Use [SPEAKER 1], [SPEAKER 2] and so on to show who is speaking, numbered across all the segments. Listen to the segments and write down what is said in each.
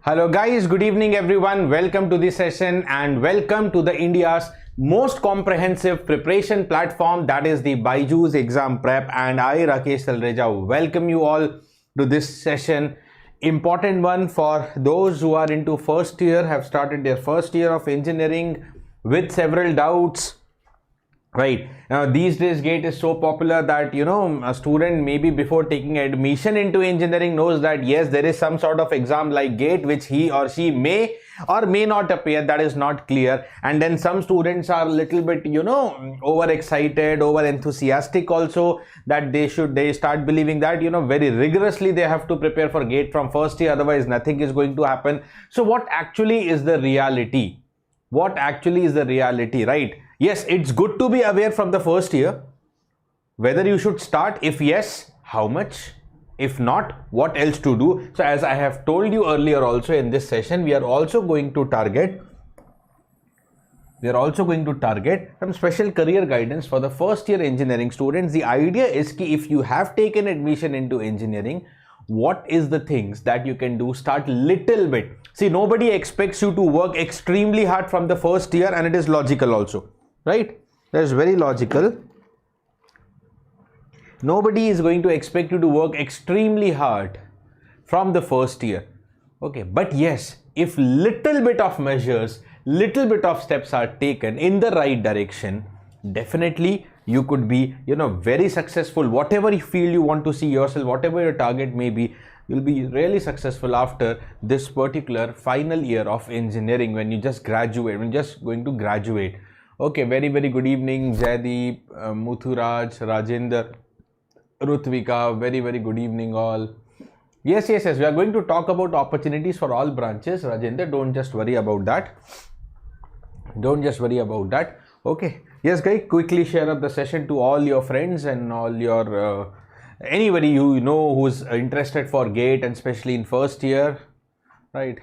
[SPEAKER 1] Hello guys, good evening everyone. Welcome to this session and welcome to the India's most comprehensive preparation platform, that is the BYJU'S Exam Prep, and I, Rakesh Talreja, welcome you all to this session. Important one for those who are into first year, have started their first year of engineering with several doubts. Right now these days GATE is so popular that a student maybe before taking admission into engineering knows that yes, there is some sort of exam like GATE which he or she may or may not appear. That is not clear, and then some students are a little bit overexcited, over enthusiastic also, that they start believing that very rigorously they have to prepare for GATE from first year, otherwise nothing is going to happen. So what actually is the reality? Right? Yes, it's good to be aware from the first year whether you should start. If yes, how much? If not, what else to do? So as I have told you earlier also in this session, we are also going to target some special career guidance for the first year engineering students. The idea is that if you have taken admission into engineering, what is the things that you can do? Start little bit. See, nobody expects you to work extremely hard from the first year, and it is logical also. Right? That is very logical. Nobody is going to expect you to work extremely hard from the first year. Okay, but yes, if little bit of measures, little bit of steps are taken in the right direction, definitely you could be, very successful. Whatever field you want to see yourself, whatever your target may be, you'll be really successful after this particular final year of engineering, when you just graduate, when you're just going to graduate. Okay, very good evening, Jaideep, Muthuraj, Rajendra, Rutvika, very good evening all. Yes, we are going to talk about opportunities for all branches. Rajendra, don't just worry about that. Okay, yes guys, quickly share up the session to all your friends and all your anybody who's interested for GATE, and especially in first year. Right?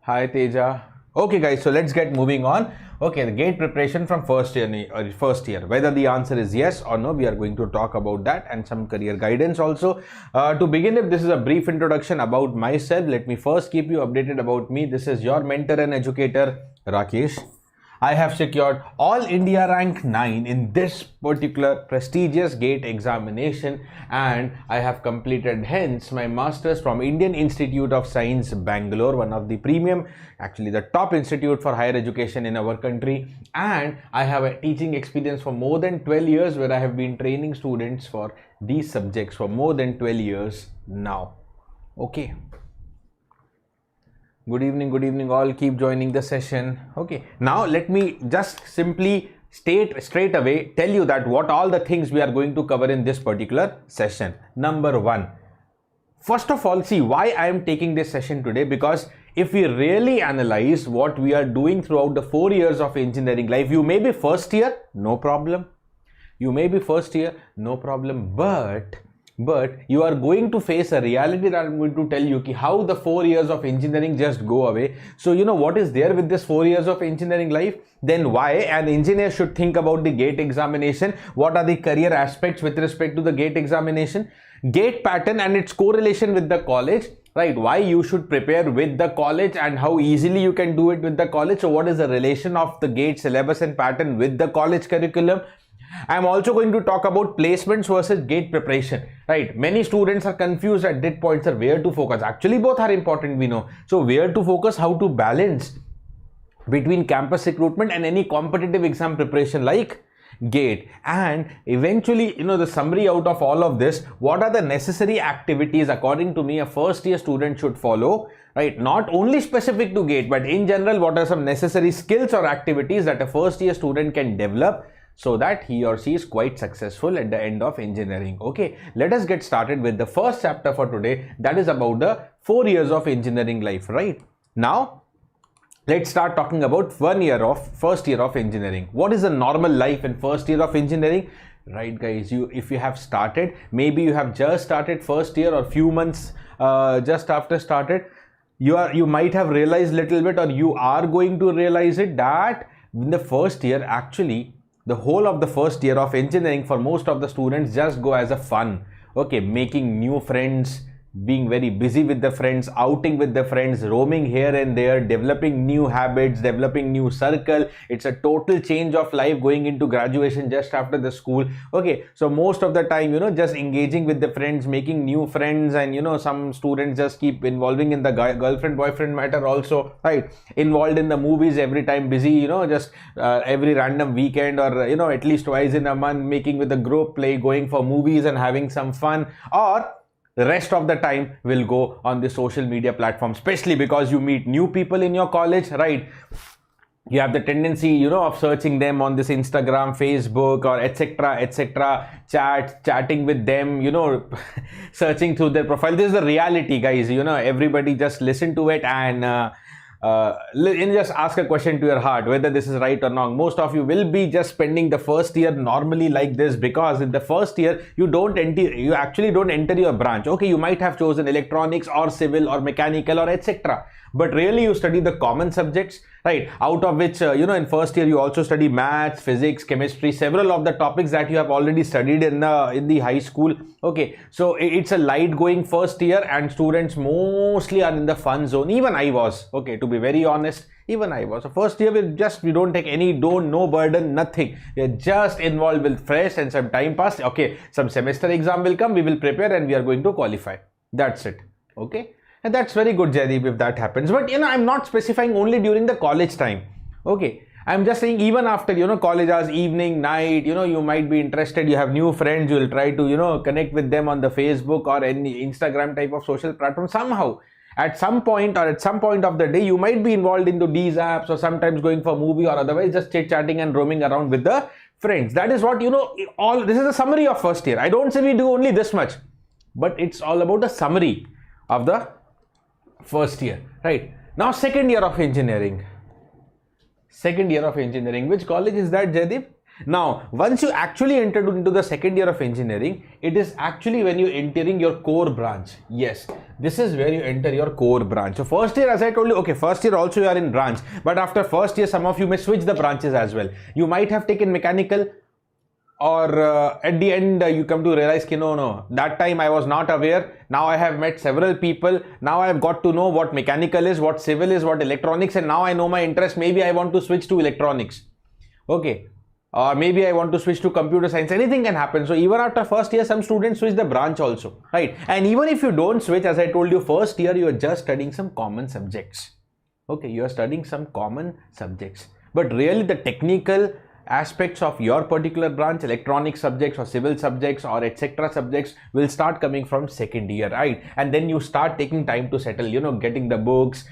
[SPEAKER 1] Hi Teja. Okay guys, so let's get moving on. Okay, the GATE preparation from first year, whether the answer is yes or no, we are going to talk about that, and some career guidance also. To begin with, this is a brief introduction about myself. Let me first keep you updated about me. This is your mentor and educator, Rakesh. I have secured all India rank 9 in this particular prestigious GATE examination, and I have completed hence my masters from Indian Institute of Science, Bangalore, one of the premium, actually the top institute for higher education in our country, and I have a teaching experience for more than 12 years where I have been training students for these subjects for more than 12 years now. Okay. Good evening all, keep joining the session. Okay, now let me just simply state straight away, tell you that what all the things we are going to cover in this particular session. Number one, first of all, see why I am taking this session today, because if we really analyze what we are doing throughout the 4 years of engineering life, you may be first year, no problem. But you are going to face a reality that I'm going to tell you how the 4 years of engineering just go away. So what is there with this 4 years of engineering life? Then why an engineer should think about the GATE examination? What are the career aspects with respect to the GATE examination? GATE pattern and its correlation with the college. Right, why you should prepare with the college and how easily you can do it with the college. So what is the relation of the GATE syllabus and pattern with the college curriculum? I'm also going to talk about placements versus GATE preparation. Right, many students are confused at that point, sir, where to focus. Actually both are important, we know. So where to focus, how to balance between campus recruitment and any competitive exam preparation like GATE, and eventually the summary out of all of this, what are the necessary activities according to me a first year student should follow, right? Not only specific to GATE, but in general, what are some necessary skills or activities that a first year student can develop so that he or she is quite successful at the end of engineering. Okay, let us get started with the first chapter for today, that is about the 4 years of engineering life. Right now, let's start talking about first year of engineering. What is a normal life in first year of engineering? Right guys, if you have started, maybe you have just started first year or few months just after started, you might have realized little bit, or you are going to realize it, that in the first year, actually the whole of the first year of engineering for most of the students just go as a fun. Okay, making new friends, being very busy with the friends, outing with the friends, roaming here and there, developing new habits, developing new circle. It's a total change of life going into graduation just after the school. Okay, so most of the time, just engaging with the friends, making new friends, and some students just keep involving in the girlfriend boyfriend matter also, right? Involved in the movies every time, busy, just every random weekend, or at least twice in a month, making with the group, going for movies and having some fun. Or the rest of the time will go on the social media platform, especially because you meet new people in your college, right? You have the tendency, of searching them on this Instagram, Facebook, or etc., chatting with them, searching through their profile. This is the reality, guys. Everybody just listen to it and just ask a question to your heart, whether this is right or wrong. Most of you will be just spending the first year normally like this, because in the first year you actually don't enter your branch. Okay, you might have chosen electronics or civil or mechanical or etc., but really you study the common subjects, right? Out of which in first year you also study maths, physics, chemistry, several of the topics that you have already studied in the high school. Okay, so it's a light going first year, and students mostly are in the fun zone. Even I was, okay, to be very honest, even I was. So first year we don't take no burden, nothing. We are just involved with fresh, and some time pass. Okay, some semester exam will come, we will prepare, and we are going to qualify. That's it. Okay. And that's very good, Jaideep, if that happens. But I'm not specifying only during the college time. Okay, I'm just saying even after college hours, evening, night, you might be interested, you have new friends, you will try to connect with them on the Facebook or any Instagram type of social platform. Somehow at some point of the day you might be involved into these apps, or sometimes going for a movie, or otherwise just chit-chatting and roaming around with the friends. That is what all this is a summary of first year. I don't say we do only this much, but it's all about the summary of the first year, right? Now second year of engineering. Which college is that, Jaideep? Now once you actually entered into the second year of engineering, it is actually when you entering your core branch. Yes, this is where you enter your core branch. So first year, as I told you, okay, first year also you are in branch, but after first year some of you may switch the branches as well. You might have taken mechanical, or at the end you come to realize no, that time I was not aware. Now I have met several people. Now I have got to know what mechanical is, what civil is, what electronics, and now I know my interest. Maybe I want to switch to electronics. Okay, or maybe I want to switch to computer science. Anything can happen. So even after first year, some students switch the branch also, right? And even if you don't switch, as I told you, first year you are just studying some common subjects. Okay, you are studying some common subjects, but really the technical aspects of your particular branch, electronic subjects or civil subjects or etc. subjects, will start coming from second year, right? And then you start taking time to settle, getting the books,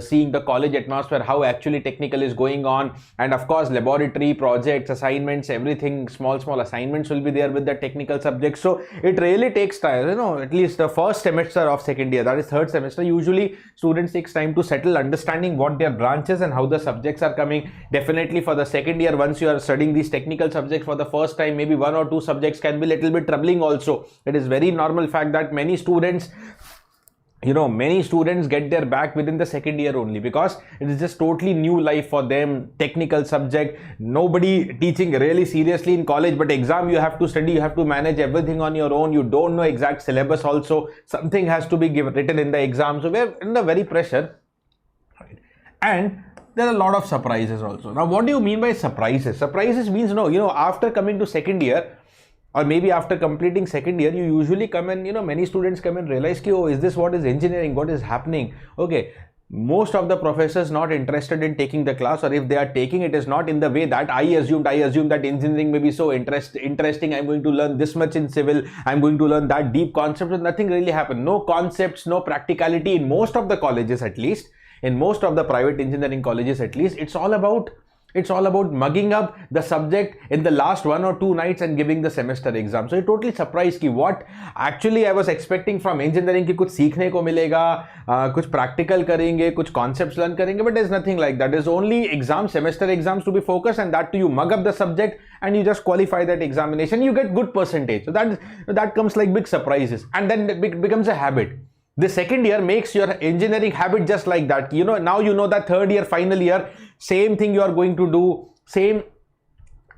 [SPEAKER 1] seeing the college atmosphere, how actually technical is going on, and of course laboratory projects, assignments, everything, small assignments will be there with the technical subjects. So it really takes time, at least the first semester of second year, that is third semester, usually students takes time to settle, understanding what their branches and how the subjects are coming. Definitely for the second year, once you are studying these technical subjects for the first time, maybe one or two subjects can be a little bit troubling also. It is very normal fact that many students get their back within the second year only, because it is just totally new life for them. Technical subject, nobody teaching really seriously in college, but exam you have to study, you have to manage everything on your own. You don't know exact syllabus also, something has to be written in the exam, so we're in the very pressure, right? And there are a lot of surprises also. Now what do you mean by surprises? Surprises means after coming to second year, or maybe after completing second year, you usually come and many students come and realize oh, is this what is engineering, what is happening? Okay, most of the professors not interested in taking the class, or if they are taking, it is not in the way that I assumed that engineering may be so interesting, I'm going to learn this much in civil, I'm going to learn that deep concepts, and nothing really happened. No concepts, no practicality in most of the colleges, at least in most of the private engineering colleges at least. It's all about mugging up the subject in the last 1 or 2 nights and giving the semester exam. So it totally surprised ki what actually I was expecting from engineering ki kuch seekhne ko milega, kuch practical karenge, kuch concepts learn karenge, but there's nothing like that. There's only semester exams to be focused, and that too you mug up the subject and you just qualify that examination, you get good percentage. So that comes like big surprises, and then it becomes a habit. The second year makes your engineering habit just like that. Now that third year, final year, same thing you are going to do, same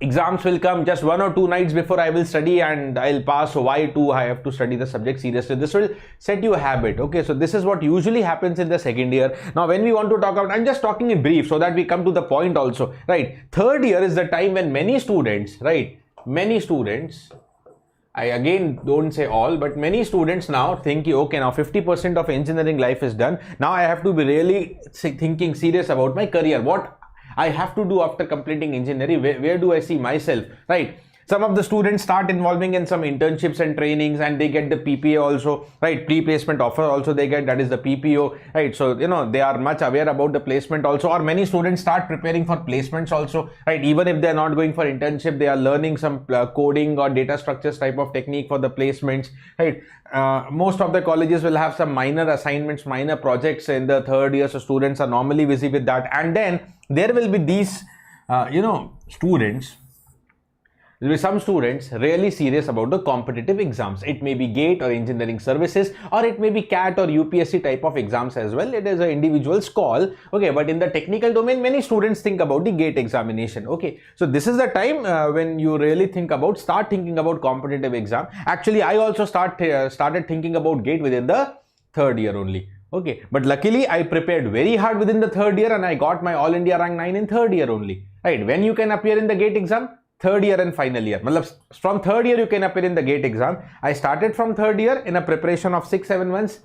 [SPEAKER 1] exams will come just 1 or 2 nights before I will study and I'll pass. So why too I have to study the subject seriously? This will set you a habit. Okay, so this is what usually happens in the second year. Now when we want to talk about, I'm just talking in brief so that we come to the point also, right? Third year is the time when many students, right, many students, I again don't say all, but many students now think, okay, now 50% of engineering life is done. Now I have to be really thinking serious about my career. What I have to do after completing engineering, where do I see myself, right? Some of the students start involving in some internships and trainings and they get the PPA also, right? Pre-placement offer also they get, that is the PPO, right? So, you know, they are much aware about the placement also, or many students start preparing for placements also, right? Even if they're not going for internship, they are learning some coding or data structures type of technique for the placements, right? Most of the colleges will have some minor assignments, minor projects in the third year. So students are normally busy with that. And then there will be these, students, there will be some students really serious about the competitive exams. It may be GATE or engineering services, or it may be CAT or UPSC type of exams as well. It is an individual's call. Okay, but in the technical domain, many students think about the GATE examination. Okay, so this is the time when you really start thinking about competitive exam. Actually, I also started thinking about GATE within the third year only. Okay, but luckily I prepared very hard within the third year and I got my All India rank 9 in third year only. Right, when you can appear in the GATE exam? Third year and final year. From third year you can appear in the GATE exam. I started from third year in a preparation of 6-7 months.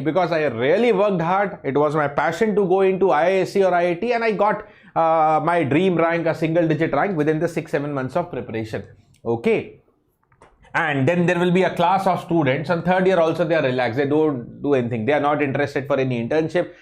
[SPEAKER 1] Because I really worked hard. It was my passion to go into IISc or IIT, and I got my dream rank, a single digit rank within the 6-7 months of preparation. Okay. And then there will be a class of students, and third year also they are relaxed. They don't do anything. They are not interested for any internship.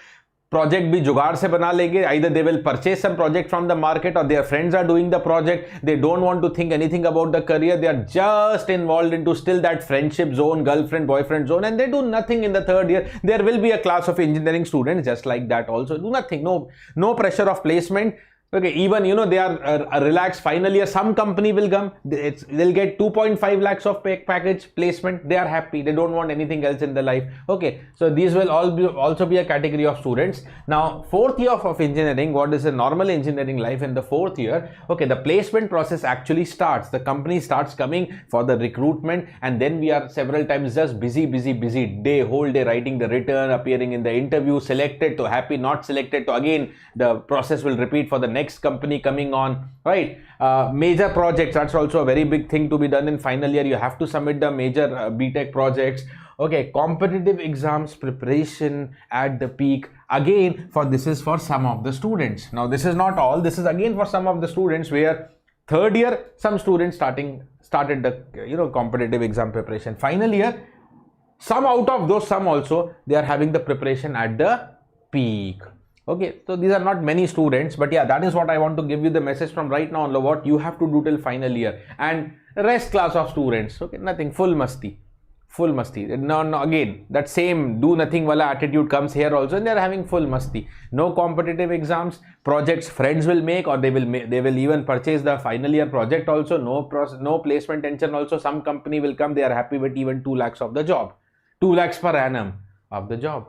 [SPEAKER 1] Project bhi jugaad se bana lenge. Either they will purchase some project from the market or their friends are doing the project. They don't want to think anything about the career. They are just involved into still that friendship zone, girlfriend, boyfriend zone, and they do nothing in the third year. There will be a class of engineering students just like that also. Do nothing. No pressure of placement. Okay, even they are relaxed. Finally, some company will come. They'll get 2.5 lakhs of package placement. They are happy. They don't want anything else in their life. Okay, so these will also be a category of students. Now, fourth year of engineering, what is a normal engineering life in the fourth year? Okay, the placement process actually starts. The company starts coming for the recruitment, and then we are several times just busy whole day writing the return, appearing in the interview, selected to happy, not selected to again the process will repeat for the next company coming on, right? Major projects, that's also a very big thing to be done in final year. You have to submit the major BTech projects. Okay, competitive exams preparation at the peak. Again, this is for some of the students. Now, this is not all. This is again for some of the students where third year, some students started the competitive exam preparation. Final year, some out of those, some also, they are having the preparation at the peak. Okay, so these are not many students, but yeah, that is what I want to give you the message from right now on what you have to do till final year. And rest class of students, okay, nothing, full masti. No, again, that same do nothing wala attitude comes here also, and they are having full masti. No competitive exams, projects friends will make, or they will even purchase the final year project also. No placement tension also. Some company will come, they are happy with even 2 lakhs of the job, 2 lakhs per annum of the job.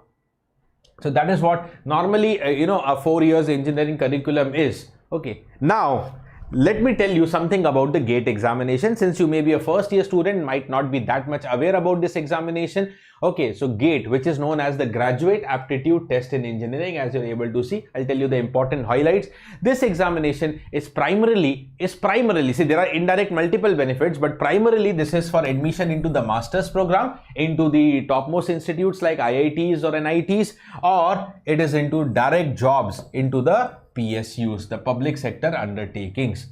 [SPEAKER 1] So that is what normally a 4 years engineering curriculum is. Okay, now let me tell you something about the GATE examination. Since you may be a first year student, might not be that much aware about this examination. Okay, so GATE, which is known as the Graduate Aptitude Test in Engineering, as you're able to see, I'll tell you the important highlights. This examination is primarily, see, there are indirect multiple benefits, but primarily this is for admission into the master's program, into the topmost institutes like IITs or NITs, or it is into direct jobs into the PSUs, the public sector undertakings.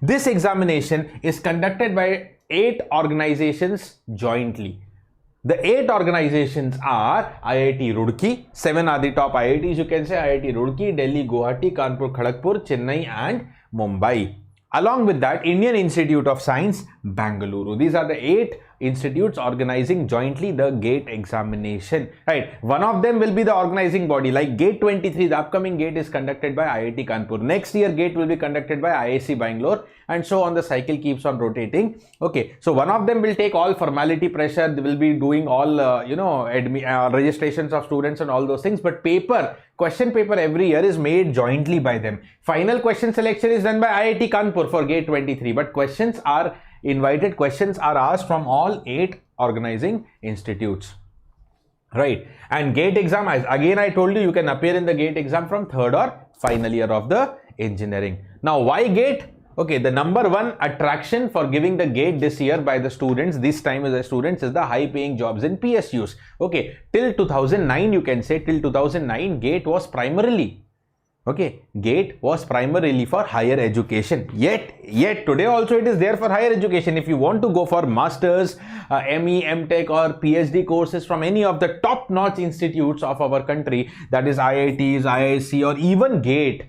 [SPEAKER 1] This examination is conducted by 8 organizations jointly. The 8 organizations are IIT Roorkee, 7 are the top IITs, you can say IIT Roorkee, Delhi, Guwahati, Kanpur, Kharagpur, Chennai and Mumbai. Along with that, Indian Institute of Science, Bangalore. These are the 8 institutes organizing jointly the GATE examination, right? One of them will be the organizing body, like GATE 23, the upcoming GATE is conducted by IIT Kanpur. Next year GATE will be conducted by IIC Bangalore, and so on. The cycle keeps on rotating. Okay, so one of them will take all formality pressure. They will be doing all registrations of students and all those things, but question paper every year is made jointly by them. Final question selection is done by IIT Kanpur for GATE 23, but questions are asked from all 8 organizing institutes, right? And GATE exam, again I told you can appear in the GATE exam from 3rd or final year of the engineering. Now, why GATE? Okay, the number one attraction for giving the GATE this year by the students, this time as the students, is the high paying jobs in PSUs. Okay, till 2009, you can say till 2009, GATE was primarily for higher education. Yet today also it is there for higher education. If you want to go for masters, ME, MTech or PhD courses from any of the top-notch institutes of our country, that is IITs, IIC or even GATE,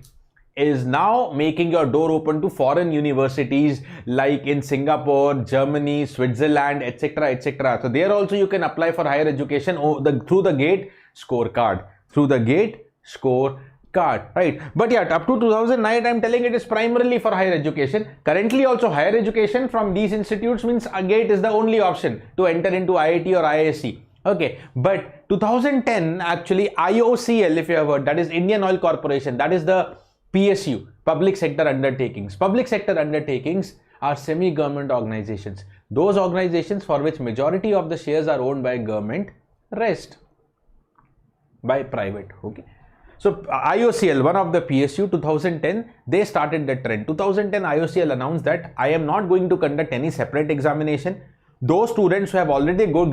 [SPEAKER 1] is now making your door open to foreign universities like in Singapore, Germany, Switzerland, etc., etc. So there also you can apply for higher education through the GATE scorecard. Right? But yeah, up to 2009, I'm telling it is primarily for higher education. Currently also higher education from these institutes means GATE is the only option to enter into IIT or IISc. Okay, but 2010 actually IOCL, if you have heard, that is Indian Oil Corporation, that is the PSU, public sector undertakings. Public sector undertakings are semi-government organizations. Those organizations for which majority of the shares are owned by government, rest by private. Okay. So IOCL, one of the PSU, 2010, they started the trend. 2010 IOCL announced that I am not going to conduct any separate examination. Those students who have already good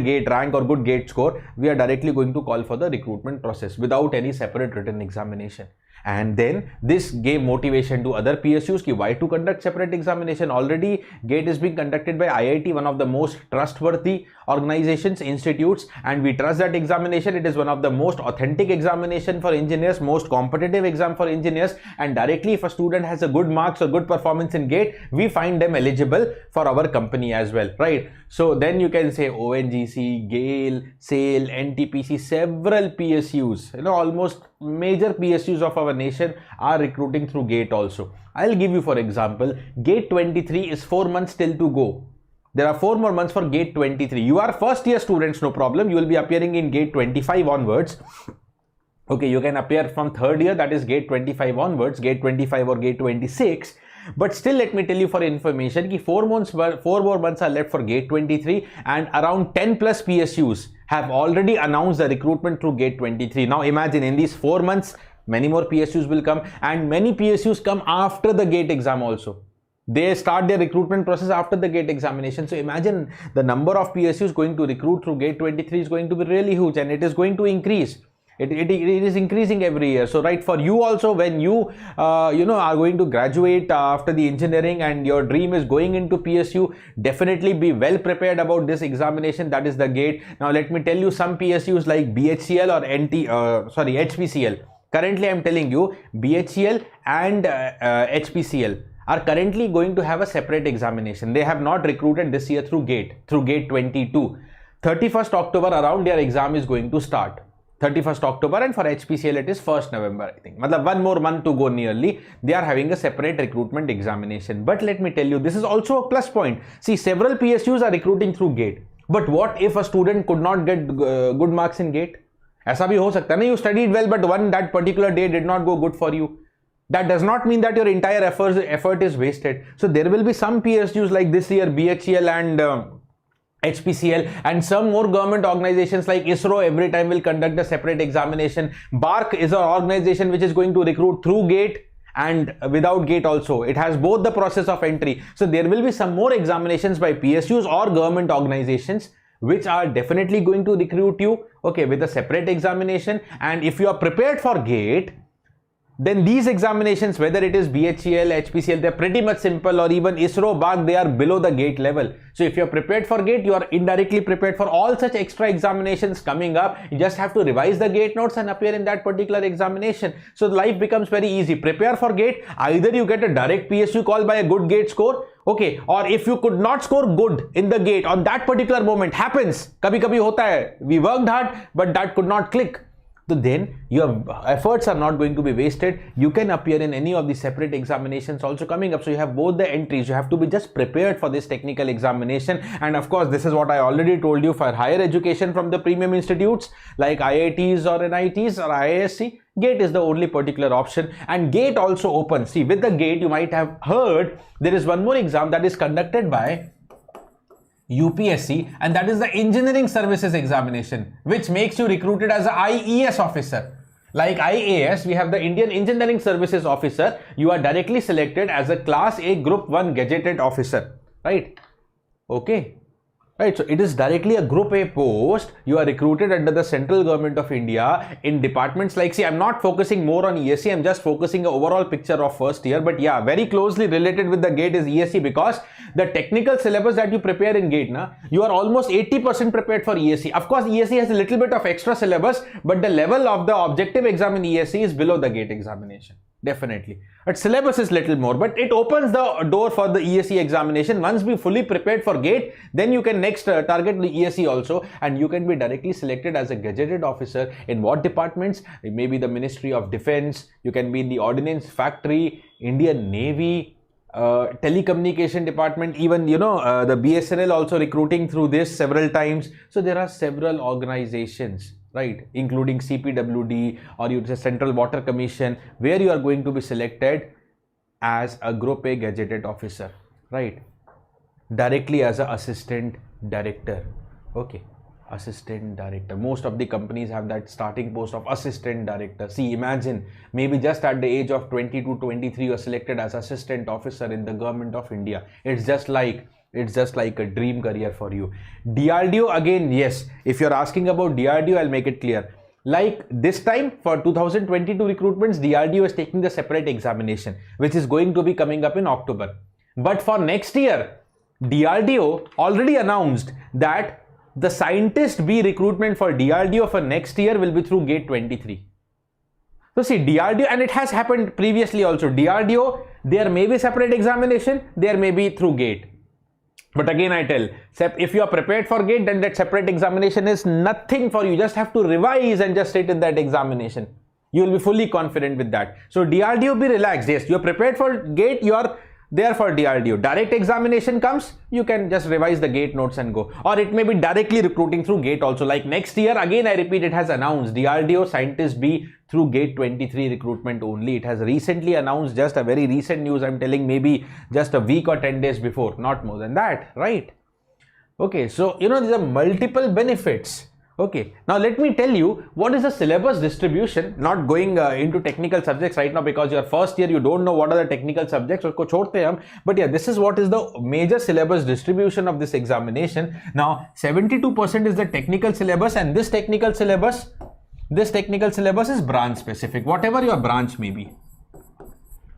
[SPEAKER 1] GATE rank or good GATE score, we are directly going to call for the recruitment process without any separate written examination. And then this gave motivation to other PSUs ki why to conduct separate examination. Already GATE is being conducted by IIT, one of the most trustworthy organizations, institutes, and we trust that examination. It is one of the most authentic examination for engineers, most competitive exam for engineers, and directly if a student has a good marks or good performance in GATE, we find them eligible for our company as well, right? So then you can say ONGC, GAIL, SAIL, NTPC, several PSUs, almost major PSUs of our nation are recruiting through GATE also. I'll give you for example, GATE 23 is 4 months still to go. There are 4 more months for GATE 23. You are first year students, no problem. You will be appearing in GATE 25 onwards. Okay, you can appear from 3rd year, that is GATE 25 onwards, GATE 25 or GATE 26. But still, let me tell you for information, ki 4 more months are left for GATE 23, and around 10 plus PSUs have already announced the recruitment through GATE 23. Now imagine in these 4 months, many more PSUs will come, and many PSUs come after the GATE exam also. They start their recruitment process after the GATE examination. So imagine the number of PSUs going to recruit through GATE 23 is going to be really huge, and it is going to increase. It is increasing every year. So right, for you also, when you are going to graduate after the engineering and your dream is going into PSU, definitely be well prepared about this examination, that is the GATE. Now let me tell you some PSUs like BHCL or HPCL. Currently I'm telling you BHCL and HPCL are currently going to have a separate examination. They have not recruited this year through GATE 22. 31st October around their exam is going to start. 31st October, and for HPCL it is 1st November, I think. Matlab 1 more month to go nearly. They are having a separate recruitment examination. But let me tell you, this is also a plus point. See, several PSUs are recruiting through GATE. But what if a student could not get good marks in GATE? ऐसा भी हो सकता है ना, you studied well but that particular day did not go good for you. That does not mean that your entire effort is wasted. So there will be some PSUs like this year, BHCL and HPCL, and some more government organizations like ISRO every time will conduct a separate examination. BARC is an organization which is going to recruit through GATE and without GATE also. It has both the process of entry. So there will be some more examinations by PSUs or government organizations which are definitely going to recruit you, okay, with a separate examination. And if you are prepared for GATE, then these examinations, whether it is BHEL, HPCL, they're pretty much simple, or even ISRO, BAG, they are below the GATE level. So if you're prepared for GATE, you are indirectly prepared for all such extra examinations coming up. You just have to revise the GATE notes and appear in that particular examination. So life becomes very easy. Prepare for GATE. Either you get a direct PSU call by a good GATE score, okay, or if you could not score good in the GATE on that particular moment, happens, kabhi kabhi hota hai, we worked hard but that could not click. So then your efforts are not going to be wasted. You can appear in any of the separate examinations also coming up. So you have both the entries. You have to be just prepared for this technical examination. And of course, this is what I already told you for higher education from the premium institutes like IITs or NITs or IISc. GATE is the only particular option, and GATE also opens. See, with the GATE, you might have heard there is one more exam that is conducted by UPSC, and that is the Engineering Services Examination, which makes you recruited as an IES officer. Like IAS, we have the Indian Engineering Services Officer. You are directly selected as a Class A Group 1 Gazetted Officer, right? Okay. Right, so it is directly a Group A post. You are recruited under the central government of India in departments like, see, I'm not focusing more on ESC, I'm just focusing the overall picture of first year. But yeah, very closely related with the GATE is ESC, because the technical syllabus that you prepare in GATE, you are almost 80% prepared for ESC. Of course, ESC has a little bit of extra syllabus, but the level of the objective exam in ESC is below the GATE examination. Definitely. But syllabus is little more, but it opens the door for the ESC examination. Once we fully prepared for GATE, then you can next target the ESC also, and you can be directly selected as a gazetted officer in what departments? Maybe the Ministry of Defense, you can be in the Ordnance Factory, Indian Navy, telecommunication department, even the BSNL also recruiting through this several times. So there are several organizations, right, including CPWD or you say Central Water Commission, where you are going to be selected as a Group A gazetted officer, right, directly as an assistant director. Okay, assistant director. Most of the companies have that starting post of assistant director. See, imagine, maybe just at the age of 20 to 23 you are selected as assistant officer in the government of India. It's just like a dream career for you. DRDO, again, yes, if you're asking about DRDO, I'll make it clear. Like this time for 2022 recruitments, DRDO is taking the separate examination, which is going to be coming up in October. But for next year, DRDO already announced that the Scientist B recruitment for DRDO for next year will be through GATE 23. So see, DRDO, and it has happened previously also, DRDO, there may be separate examination, there may be through GATE. But again, I tell, if you are prepared for GATE, then that separate examination is nothing for you. You just have to revise and just sit in that examination. You will be fully confident with that. So DRDO, be relaxed. Yes, you are prepared for GATE, you are there for DRDO. Direct examination comes, you can just revise the GATE notes and go. Or it may be directly recruiting through GATE also. Like next year, again I repeat, it has announced DRDO Scientist B through GATE 23 recruitment only. It has recently announced, just a very recent news, I'm telling, maybe just a week or 10 days before, not more than that, right? Okay, so these are multiple benefits. Okay, now let me tell you what is the syllabus distribution. Not going into technical subjects right now, because your first year you don't know what are the technical subjects, but yeah, this is what is the major syllabus distribution of this examination. Now 72% is the technical syllabus, and this technical syllabus is branch specific, whatever your branch may be,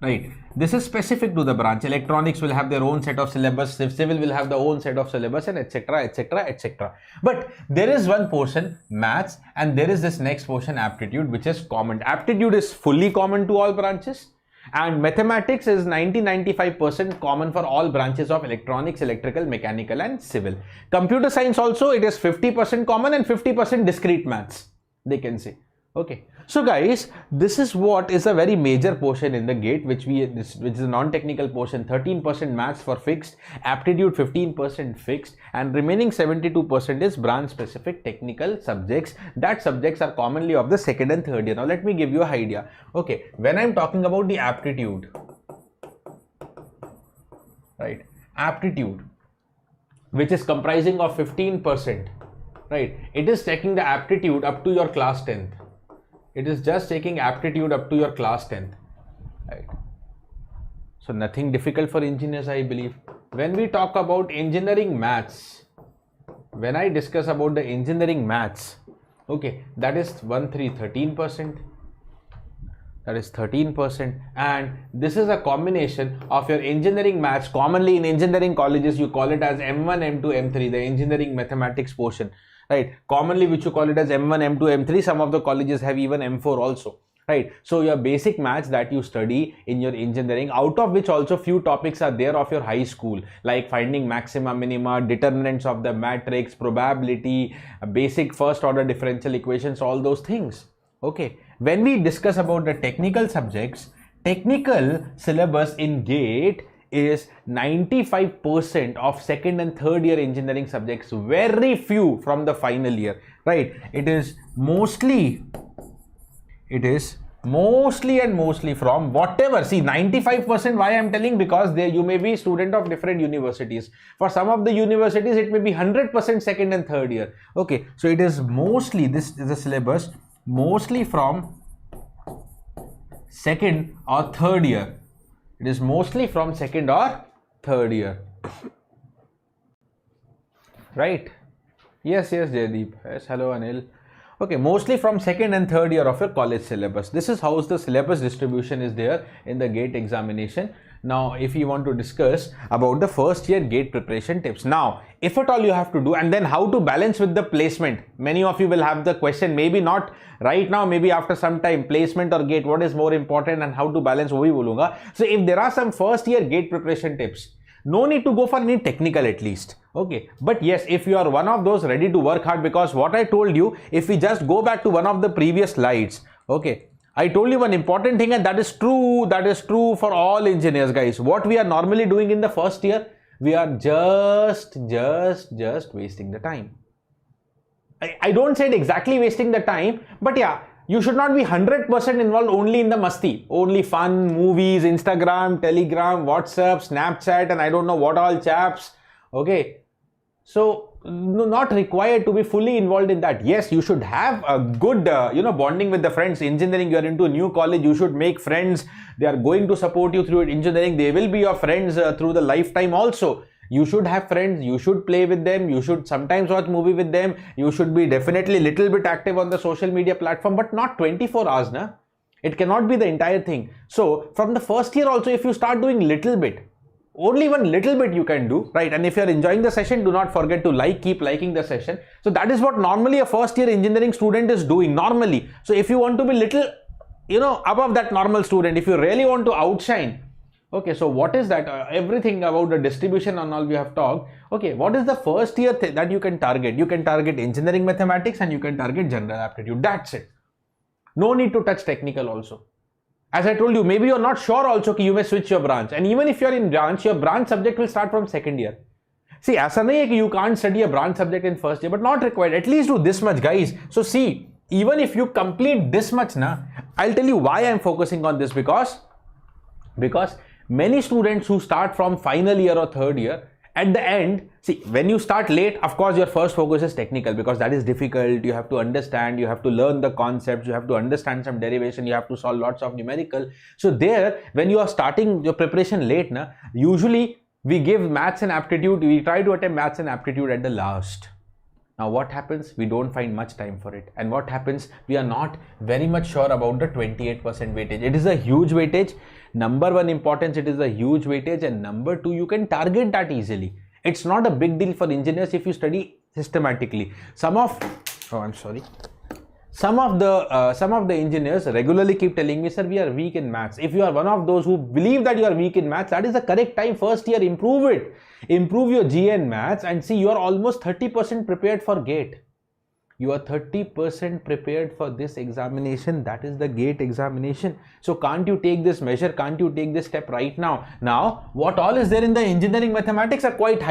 [SPEAKER 1] right? This is specific to the branch. Electronics will have their own set of syllabus, civil will have their own set of syllabus, and etc, etc, etc. But there is one portion, maths, and there is this next portion, aptitude, which is common. Aptitude is fully common to all branches, and mathematics is 90-95% common for all branches of electronics, electrical, mechanical, and civil. Computer science also, it is 50% common and 50% discrete maths, they can say. Okay, so guys, this is what is a very major portion in the GATE, which is a non-technical portion. 13% maths for fixed, aptitude 15% fixed, and remaining 72% is branch specific technical subjects. That subjects are commonly of the second and third year. Now let me give you an idea. Okay, when I'm talking about the aptitude, right, aptitude, which is comprising of 15%, right, it is taking the aptitude up to your class 10th. It is just taking aptitude up to your class 10th, right? So nothing difficult for engineers, I believe. When we talk about engineering maths, when I discuss about the engineering maths, okay, that is 13%. that is 13%, and this is a combination of your engineering maths. Commonly in engineering colleges you call it as M1, M2, M3, the engineering mathematics portion, right? Commonly which you call it as M1, M2, M3. Some of the colleges have even M4 also, right? So your basic maths that you study in your engineering, out of which also few topics are there of your high school, like finding maxima, minima, determinants of the matrix, probability, basic first order differential equations, all those things. Okay, when we discuss about the technical subjects, technical syllabus in GATE is 95% of second and third year engineering subjects, very few from the final year, right? It is mostly from whatever, see 95%, why I am telling, because there you may be student of different universities. For some of the universities it may be 100% second and third year. Okay, so it is mostly, this is the syllabus mostly from second or third year. It is mostly from second or third year, right? Yes, Jaydeep. Yes, hello Anil. Okay, mostly from second and third year of your college syllabus. This is how the syllabus distribution is there in the GATE examination. Now, if you want to discuss about the first year GATE preparation tips, now, if at all you have to do, and then how to balance with the placement. Many of you will have the question, maybe not right now, maybe after some time, placement or GATE, what is more important and how to balance, wo bhi bolunga. So, if there are some first year GATE preparation tips, no need to go for any technical at least. Okay, but yes, if you are one of those ready to work hard, because what I told you, if we just go back to one of the previous slides, okay, I told you one important thing, and that is true for all engineers, guys. What we are normally doing in the first year, we are just wasting the time. I don't say it exactly wasting the time, but yeah, you should not be 100% involved only in the masti, only fun, movies, Instagram, Telegram, WhatsApp, Snapchat, and I don't know what all chaps. Okay, so not required to be fully involved in that. Yes, you should have a good bonding with the friends. Engineering, you are into a new college, you should make friends. They are going to support you through engineering. They will be your friends through the lifetime also. You should have friends, you should play with them, you should sometimes watch movie with them, you should be definitely little bit active on the social media platform, but not 24 hours, na? It cannot be the entire thing. So from the first year also, if you start doing little bit, only one little bit you can do, right? And if you are enjoying the session, do not forget to keep liking the session. So that is what normally a first year engineering student is doing normally. So if you want to be little, above that normal student, if you really want to outshine, okay, so what is that? Everything about the distribution and all we have talked. Okay, what is the first year that you can target? You can target engineering mathematics and you can target general aptitude. That's it. No need to touch technical also. As I told you, maybe you're not sure also that you may switch your branch. And even if you're in branch, your branch subject will start from second year. See, aisa nahi hai ki you can't study a branch subject in first year, but not required. At least do this much, guys. So see, even if you complete this much, I'll tell you why I'm focusing on this, because many students who start from final year or third year, at the end, see, when you start late, of course, your first focus is technical, because that is difficult. You have to understand, you have to learn the concepts, you have to understand some derivation, you have to solve lots of numerical. So there, when you are starting your preparation late, usually we give maths and aptitude, we try to attempt maths and aptitude at the last. Now what happens? We don't find much time for it. And what happens? We are not very much sure about the 28% weightage. It is a huge weightage. Number one importance, it is a huge weightage, and number two, you can target that easily. It's not a big deal for engineers if you study systematically. Some of the engineers regularly keep telling me, sir, we are weak in maths. If you are one of those who believe that you are weak in maths, that is the correct time. First year, improve it. Improve your GA in maths, and see, you are almost 30% prepared for GATE. You are 30% prepared for this examination. That is the GATE examination. So can't you take this measure? Can't you take this step right now? Now, what all is there in the engineering mathematics? A quick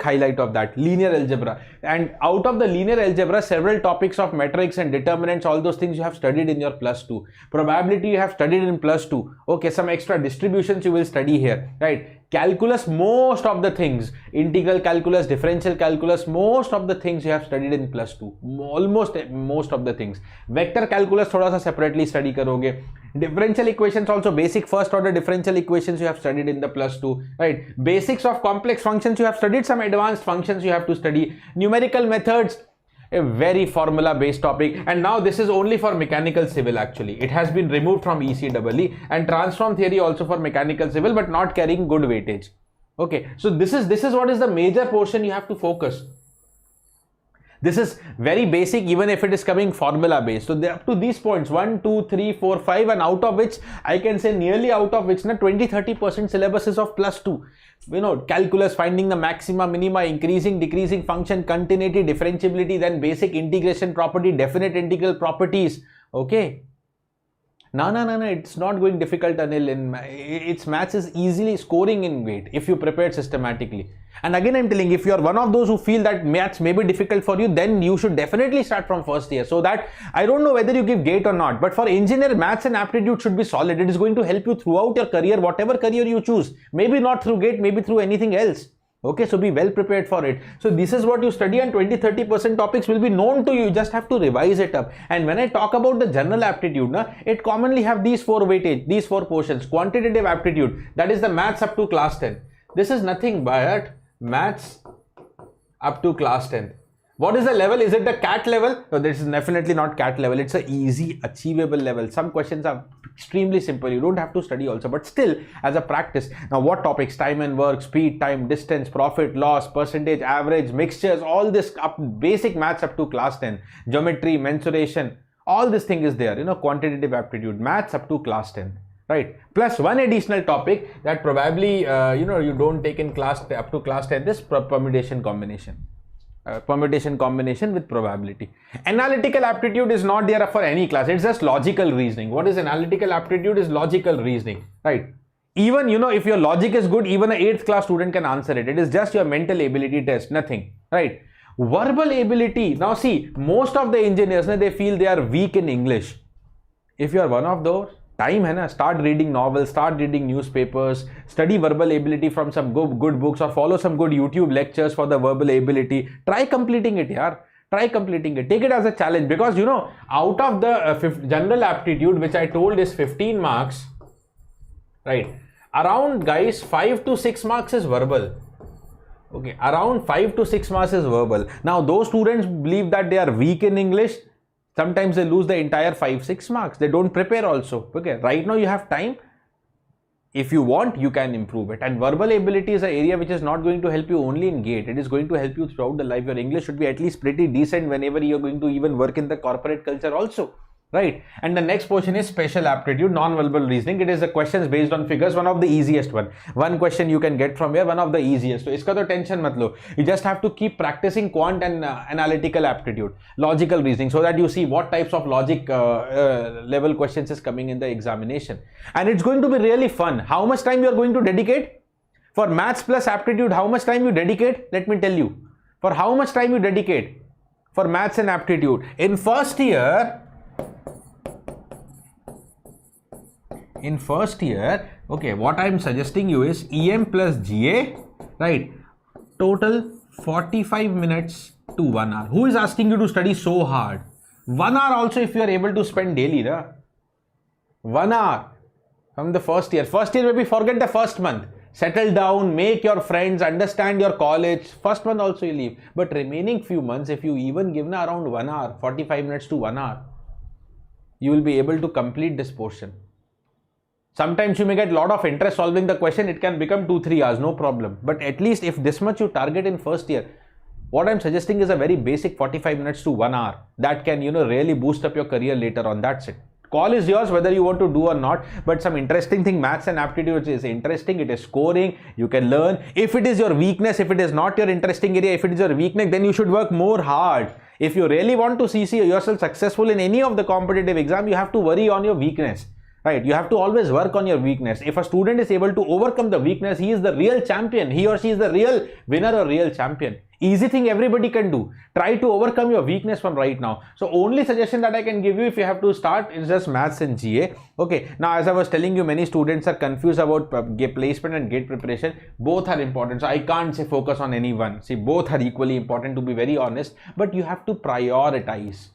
[SPEAKER 1] highlight of that. Linear algebra. And out of the linear algebra, several topics of metrics and determinants, all those things you have studied in your +2. Probability you have studied in +2. Okay, some extra distributions you will study here, right? Calculus, most of the things, integral calculus, differential calculus, most of the things you have studied in +2, almost most of the things. Vector calculus thoda sa separately study karoge. Differential equations also, basic first order differential equations you have studied in the +2, right? Basics of complex functions you have studied, some advanced functions you have to study. Numerical methods, a very formula based topic, and now this is only for mechanical civil. Actually, it has been removed from ECEE and transform theory also for mechanical civil, but not carrying good weightage. Okay, so this is what is the major portion you have to focus. This is very basic, even if it is coming formula based. So up to these points, 1, 2, 3, 4, 5, and out of which I can say nearly out of which 20-30% syllabus is of +2. You know, calculus, finding the maxima, minima, increasing, decreasing function, continuity, differentiability, then basic integration property, definite integral properties. Okay. No, it's not going difficult, Anil. Its maths is easily scoring in GATE if you prepare systematically. And again, I'm telling, if you are one of those who feel that maths may be difficult for you, then you should definitely start from first year. So that, I don't know whether you give GATE or not, but for engineer, maths and aptitude should be solid. It is going to help you throughout your career, whatever career you choose. Maybe not through GATE, maybe through anything else. Okay, so be well prepared for it. So this is what you study, and 20-30% topics will be known to you. You just have to revise it up. And when I talk about the general aptitude, it commonly have these 4 weightage, these 4 portions. Quantitative aptitude, that is the maths up to class 10. This is nothing but maths up to class 10. What is the level? Is it the CAT level? No, this is definitely not CAT level. It's an easy, achievable level. Some questions are extremely simple. You don't have to study also, but still as a practice. Now, what topics? Time and work, speed, time, distance, profit, loss, percentage, average, mixtures, all this basic maths up to class 10. Geometry, mensuration, all this thing is there. You know, quantitative aptitude, maths up to class 10. Right, plus one additional topic that probably you don't take in class up to class 10, this permutation combination. Permutation combination with probability. Analytical aptitude is not there for any class. It's just logical reasoning. What is analytical aptitude? Is logical reasoning, right? Even, if your logic is good, even an 8th class student can answer it. It is just your mental ability test, nothing, right? Verbal ability. Now see, most of the engineers, they feel they are weak in English. If you are one of those, time hai na, start reading novels, start reading newspapers, study verbal ability from some good books, or follow some good YouTube lectures for the verbal ability. Try completing it, yaar. Try completing it. Take it as a challenge, because out of the general aptitude, which I told is 15 marks, right? Around, guys, 5 to 6 marks is verbal. Okay, around 5 to 6 marks is verbal. Now, those students believe that they are weak in English. Sometimes they lose the entire 5-6 marks. They don't prepare also. Okay, right now you have time. If you want, you can improve it. And verbal ability is an area which is not going to help you only in GATE. It is going to help you throughout the life. Your English should be at least pretty decent whenever you're going to even work in the corporate culture also. Right? And the next portion is special aptitude, non-verbal reasoning. It is the questions based on figures, one of the easiest one. One question you can get from here, one of the easiest. So, iska to tension mat lo. You just have to keep practicing quant and analytical aptitude, logical reasoning, so that you see what types of logic level questions is coming in the examination. And it's going to be really fun. How much time you are going to dedicate? For maths plus aptitude, how much time you dedicate? Let me tell you. For how much time you dedicate? For maths and aptitude. In first year, okay, what I'm suggesting you is EM plus GA, right? Total 45 minutes to 1 hour. Who is asking you to study so hard? 1 hour also, if you are able to spend daily, 1 hour from the first year. First year, maybe forget the first month. Settle down, make your friends, understand your college. First month also you leave. But remaining few months, if you even give around 1 hour, 45 minutes to 1 hour, you will be able to complete this portion. Sometimes you may get a lot of interest solving the question. It can become 2-3 hours, no problem. But at least if this much you target in first year, what I'm suggesting is a very basic 45 minutes to 1 hour. That can, really boost up your career later on. That's it. Call is yours whether you want to do or not. But some interesting thing, maths and aptitude is interesting. It is scoring. You can learn. If it is your weakness, if it is not your interesting area, if it is your weakness, then you should work more hard. If you really want to see yourself successful in any of the competitive exam, you have to worry on your weakness. Right, you have to always work on your weakness. If a student is able to overcome the weakness, he is the real champion. He or she is the real winner or real champion. Easy thing everybody can do. Try to overcome your weakness from right now. So only suggestion that I can give you if you have to start is just maths and GA. Okay, now as I was telling you, many students are confused about placement and GATE preparation. Both are important. So I can't say focus on any one. See, both are equally important, to be very honest. But you have to prioritize.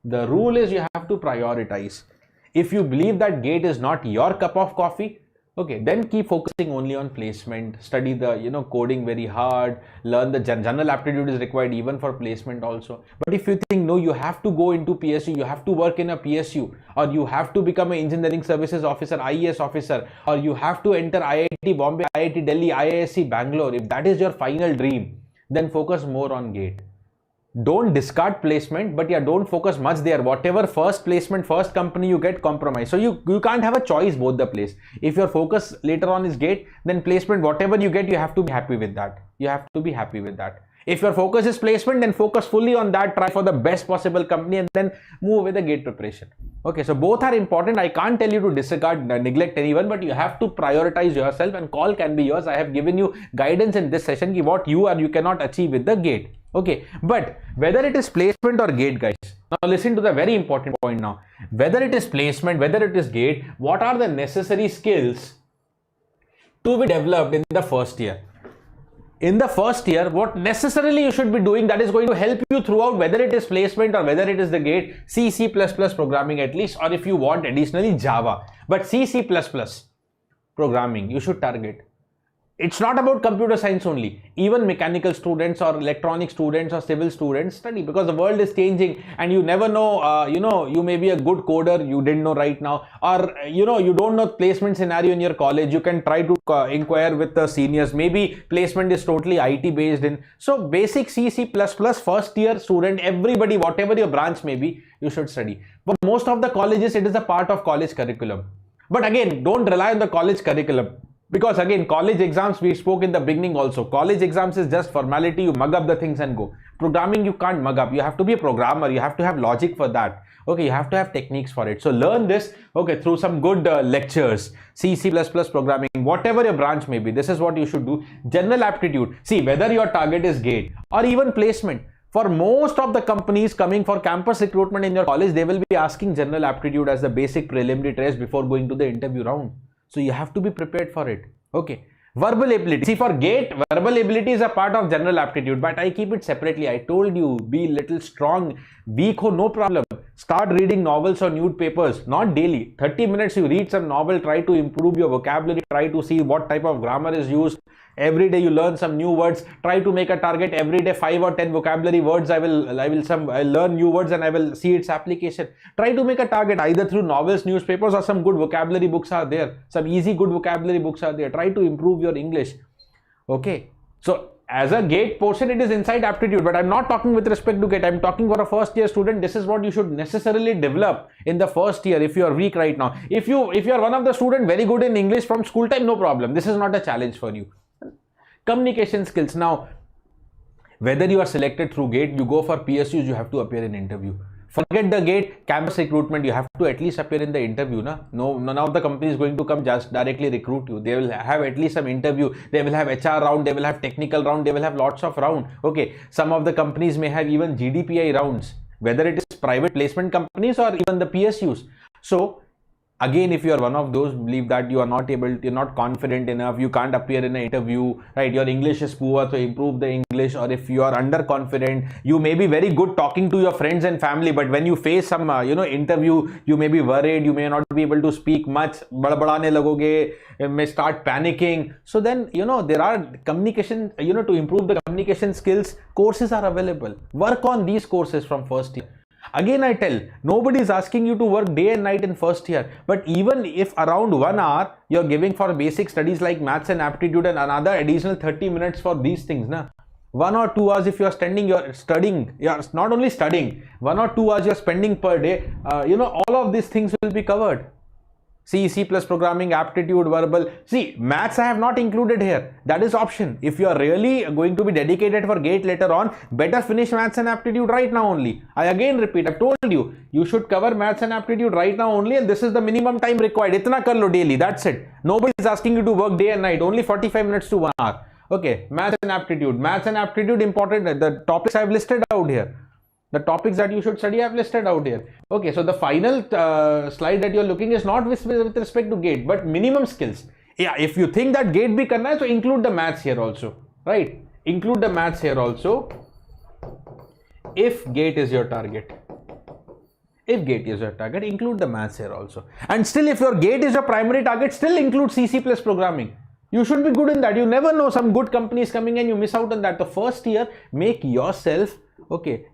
[SPEAKER 1] The rule is you have to prioritize. If you believe that GATE is not your cup of coffee, Okay, then keep focusing only on placement, study the, coding very hard, learn the general aptitude is required even for placement also. But if you think, no, you have to go into PSU, you have to work in a PSU, or you have to become an engineering services officer, IES officer, or you have to enter IIT Bombay, IIT Delhi, IISc Bangalore, if that is your final dream, then focus more on GATE. Don't discard placement, but yeah, don't focus much there. Whatever first placement, first company you get, compromise. So you can't have a choice both the place. If your focus later on is GATE, then placement, whatever you get, you have to be happy with that. You have to be happy with that. If your focus is placement, then focus fully on that, try for the best possible company, and then move with the GATE preparation. Okay, so both are important. I can't tell you to disregard, neglect anyone, but you have to prioritize yourself, and call can be yours. I have given you guidance in this session, what you cannot achieve with the GATE. Okay, but whether it is placement or GATE, guys, now listen to the very important point now. Whether it is placement, whether it is GATE, what are the necessary skills to be developed in the first year? In the first year, what necessarily you should be doing that is going to help you throughout, whether it is placement or whether it is the GATE, C++ programming at least, or if you want additionally Java, but C++ programming you should target. It's not about computer science only. Even mechanical students or electronic students or civil students study, because the world is changing and you never know, you may be a good coder, you didn't know right now, or you don't know placement scenario in your college. You can try to inquire with the seniors. Maybe placement is totally IT based in. So basic C++ first year student, everybody, whatever your branch may be, you should study. But most of the colleges, it is a part of college curriculum. But again, don't rely on the college curriculum. Because again, college exams, we spoke in the beginning also. College exams is just formality. You mug up the things and go. Programming, you can't mug up. You have to be a programmer. You have to have logic for that. Okay, you have to have techniques for it. So learn this, okay, through some good lectures. C++ programming, whatever your branch may be. This is what you should do. General aptitude. See, whether your target is GATE or even placement. For most of the companies coming for campus recruitment in your college, they will be asking general aptitude as the basic preliminary test before going to the interview round. So you have to be prepared for it. Okay. Verbal ability. See, for GATE, verbal ability is a part of general aptitude, but I keep it separately. I told you, be little strong, weak ho, no problem. Start reading novels or newspapers, not daily. 30 minutes you read some novel, try to improve your vocabulary, try to see what type of grammar is used. Every day you learn some new words. Try to make a target every day, 5 or 10 vocabulary words. I'll learn new words and I will see its application. Try to make a target either through novels, newspapers, or some good vocabulary books are there. Some easy good vocabulary books are there. Try to improve your English. Okay. So as a GATE portion, it is inside aptitude, but I'm not talking with respect to GATE. I'm talking for a first year student. This is what you should necessarily develop in the first year if you are weak right now. If you are one of the student very good in English from school time, no problem. This is not a challenge for you. Communication skills. Now, whether you are selected through GATE, you go for PSUs, you have to appear in interview. Forget the GATE campus recruitment, you have to at least appear in the interview. No, none of the company is going to come just directly recruit you. They will have at least some interview. They will have HR round, they will have technical round, they will have lots of round. Okay, some of the companies may have even GDPI rounds, whether it is private placement companies or even the PSUs. So again, if you are one of those, believe that you are not able, you're not confident enough, you can't appear in an interview, right? Your English is poor, so improve the English. Or if you are underconfident, you may be very good talking to your friends and family, but when you face some, interview, you may be worried, you may not be able to speak much, badbadane lagoge, may start panicking. So then, there are communication, to improve the communication skills, courses are available. Work on these courses from first year. Again, I tell, nobody is asking you to work day and night in first year, but even if around 1 hour you're giving for basic studies like maths and aptitude and another additional 30 minutes for these things, 1 or 2 hours if you're studying, you're not only studying, 1 or 2 hours you're spending per day, all of these things will be covered. C++ programming, aptitude, verbal. See, maths I have not included here. That is option. If you are really going to be dedicated for GATE later on, better finish maths and aptitude right now only. I again repeat, I've told you, you should cover maths and aptitude right now only, and this is the minimum time required. Itna kar lo daily, that's it. Nobody is asking you to work day and night, only 45 minutes to 1 hour. Okay, maths and aptitude. Maths and aptitude important. The topics I have listed out here. The topics that you should study I have listed out here. Okay, so the final slide that you're looking is not with respect to GATE, but minimum skills. Yeah, if you think that GATE bhi karna hai, so include the maths here also, right? Include the maths here also, if GATE is your target. If GATE is your target, include the maths here also. And still, if your GATE is your primary target, still include C++ programming. You should be good in that. You never know, some good companies coming and you miss out on that. The first year, make yourself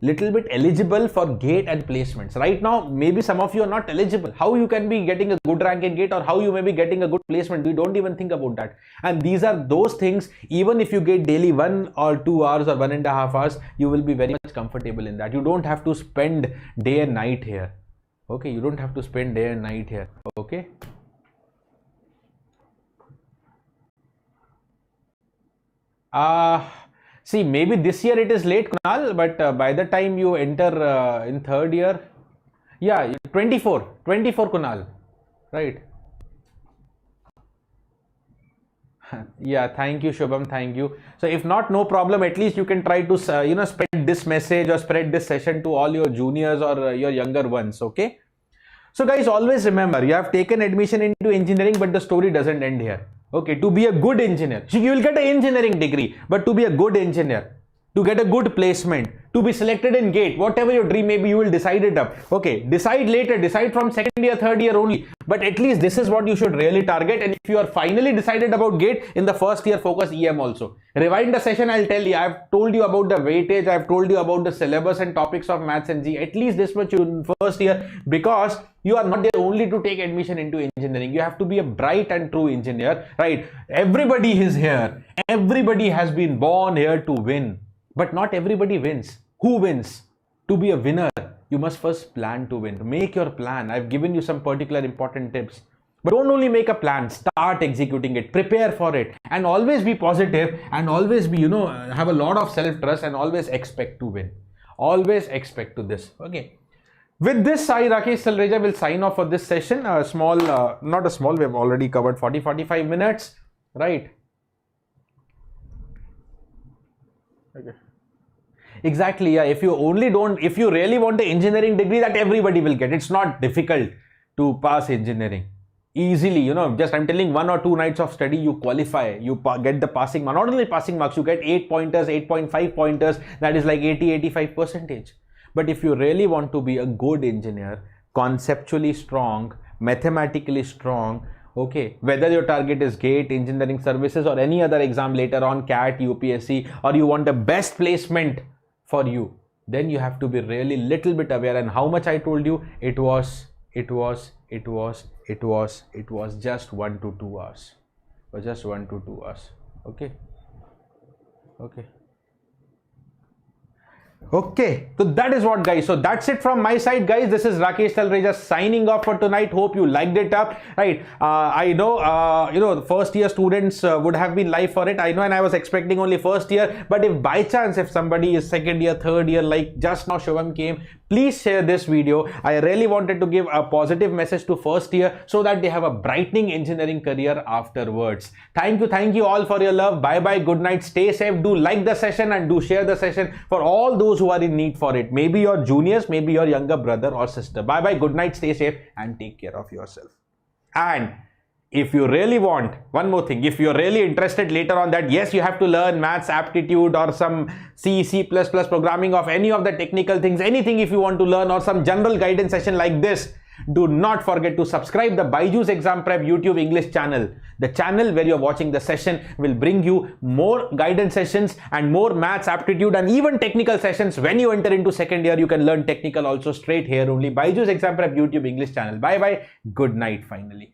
[SPEAKER 1] little bit eligible for GATE and placements. Right now, maybe some of you are not eligible. How you can be getting a good rank in GATE, or how you may be getting a good placement? We don't even think about that. And these are those things, even if you get daily 1 or 2 hours or 1.5 hours, you will be very much comfortable in that. You don't have to spend day and night here. Okay, you don't have to spend day and night here. Okay. See, maybe this year it is late, Kunal, but by the time you enter in third year, yeah, 24 Kunal, right? Yeah, thank you, Shubham, thank you. So if not, no problem. At least you can try to spread this message or spread this session to all your juniors or your younger ones. Okay. So guys, always remember, you have taken admission into engineering, but the story doesn't end here. Okay, to be a good engineer, you will get an engineering degree, but to be a good engineer, to get a good placement, to be selected in GATE, whatever your dream may be, you will decide it up. Okay, decide later, decide from second year, third year only. But at least this is what you should really target. And if you are finally decided about GATE, in the first year, focus EM also. Rewind the session, I'll tell you. I've told you about the weightage, I've told you about the syllabus and topics of maths and G. At least this much in first year, because you are not there only to take admission into engineering. You have to be a bright and true engineer, right? Everybody is here. Everybody has been born here to win. But not everybody wins. Who wins? To be a winner, you must first plan to win. Make your plan. I've given you some particular important tips. But don't only make a plan, start executing it, prepare for it, and always be positive, and always be, have a lot of self-trust, and always expect to win. Always expect to this. Okay. With this, I, Rakesh Talreja, will sign off for this session. Not a small, we have already covered 40-45 minutes, right? Okay. Exactly, yeah. If you really want the engineering degree, that everybody will get. It's not difficult to pass engineering. Easily, just I'm telling 1 or 2 nights of study, you qualify, you get the passing mark. Not only passing marks, you get 8 pointers, 8.5 pointers, that is like 80-85%. But if you really want to be a good engineer, conceptually strong, mathematically strong, okay, whether your target is GATE, engineering services, or any other exam later on, CAT, UPSC, or you want the best placement for you, then you have to be really little bit aware. And how much I told you, it was just 1 to 2 hours. It was just 1 to 2 hours. Okay. Okay, so that is what, guys. So that's it from my side, guys. This is Rakesh Talreja signing off for tonight. Hope you liked it up, right? I know, the first year students would have been live for it. I know, and I was expecting only first year. But if by chance, if somebody is second year, third year, like just now Shubham came, please share this video. I really wanted to give a positive message to first year so that they have a brightening engineering career afterwards. Thank you all for your love. Bye bye, good night, stay safe. Do like the session and do share the session for all those who are in need for it. Maybe your juniors, maybe your younger brother or sister. Bye bye, good night, stay safe, and take care of yourself. And if you really want, one more thing, if you're really interested later on that, yes, you have to learn maths, aptitude, or some C++ programming of any of the technical things, anything if you want to learn, or some general guidance session like this, do not forget to subscribe the BYJU'S Exam Prep YouTube English channel. The channel where you're watching the session will bring you more guidance sessions and more maths, aptitude, and even technical sessions. When you enter into second year, you can learn technical also straight here only. BYJU'S Exam Prep YouTube English channel. Bye bye. Good night finally.